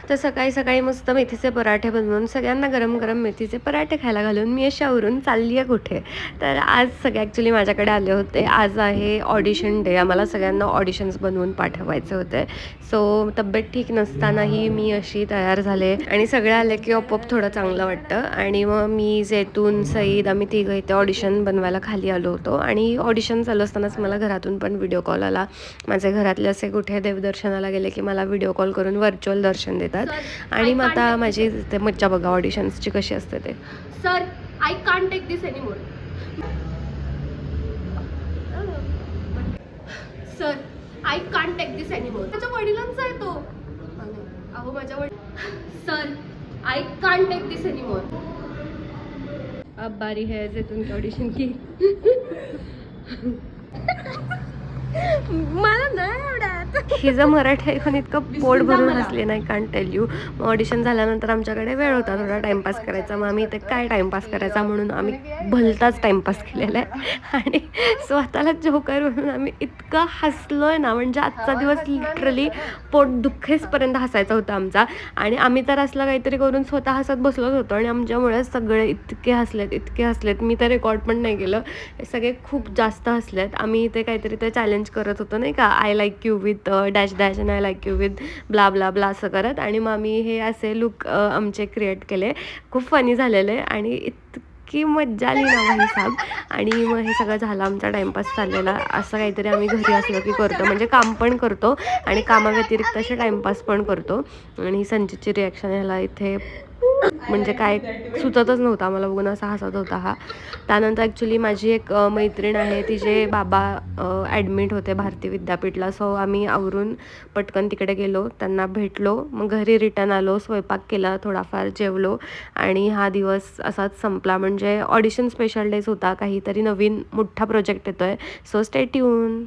तर सकाळी सकाळी मस्त मेथीचे पराठे बनवून सगळ्यांना गरम गरम मेथीचे पराठे खायला घालून मी अशी आवरून चालली आहे कुठे. तर आज सगळे ॲक्च्युली माझ्याकडे आले होते. आज आहे ऑडिशन डे. आम्हाला सगळ्यांना ऑडिशन्स बनवून पाठवायचे होते. सो तब्येत ठीक नसतानाही मी अशी तयार झाले आणि सगळे आले की आपोआप थोडं चांगलं वाटतं. आणि मग मी, जैतून, सईद आम्ही तिघं इथे ऑडिशन बनवायला खाली आलो होतो. आणि ऑडिशन चालू असतानाच मला घरातून पण व्हिडिओ कॉल आला. माझे घरातले असे कुठे देवदर्शनाला गेले की मला व्हिडिओ कॉल करून व्हर्च्युअल दर्शन देतात. आणि मग आता माझी ते मज्जा बघा ऑडिशन्सची कशी असते ते. Sir, I can't take this anymore. Sir, I can't take this anymore. माझ्या वडिलांचा आहे तो. अहो माझ्या sir, I can't take this anymore. अब बारी है जैतून की ऑडिशन की. मला नाही आवडत. हिचं मराठी ऐकून इतकं पोट भरून हसले नाही, कांट टेल यू. मग ऑडिशन झाल्यानंतर आमच्याकडे वेळ होता थोडा टाईमपास करायचा. मग आम्ही इथे काय टाईमपास करायचा म्हणून आम्ही भलताच टाईमपास केलेला आहे. आणि स्वतःला जोकर म्हणून आम्ही इतकं हसलोय ना, म्हणजे आजचा दिवस लिटरली पोट दुःखेसपर्यंत हसायचा होता आमचा. आणि आम्ही तर असलं काहीतरी करून स्वतः हसत बसलोच होतो. आणि आमच्यामुळे सगळे इतके हसलेत. मी तर रेकॉर्ड पण नाही केलं. सगळे खूप जास्त हसलेत. आम्ही इथे काहीतरी ते चॅलेंज करत होतो नाही का, I like you with dash dash आणि I like you with blah blah blah असं करत. आणि मग आम्ही हे असे लुक आमचे क्रिएट केले. खूप फनी झालेले आणि इतकी मज्जा आली ना भाई साहेब. आणि मग हे सगळं झालं, आमचा टाईमपास चाललेला. असं काहीतरी आम्ही घरी असलो की करतो, म्हणजे काम पण करतो आणि कामाव्यतिरिक्त असे टाईमपास पण करतो. आणि संचितची रिॲक्शन ह्याला इथे म्हणजे काय सुचतच नव्हता, मला बघून असा हसत होता हा. त्यानंतर ॲक्च्युली माझी एक मैत्रीण आहे, तिचे बाबा ॲडमिट होते भारती विद्यापीठला. सो आम्ही आवरून पटकन तिकडे गेलो, त्यांना भेटलो, मग घरी रिटर्न आलो, स्वयंपाक केला, थोडाफार जेवलो आणि हा दिवस असाच संपला. म्हणजे ऑडिशन स्पेशल डेज होता, काहीतरी नवीन मोठा प्रोजेक्ट येतो आहे. So stay tune.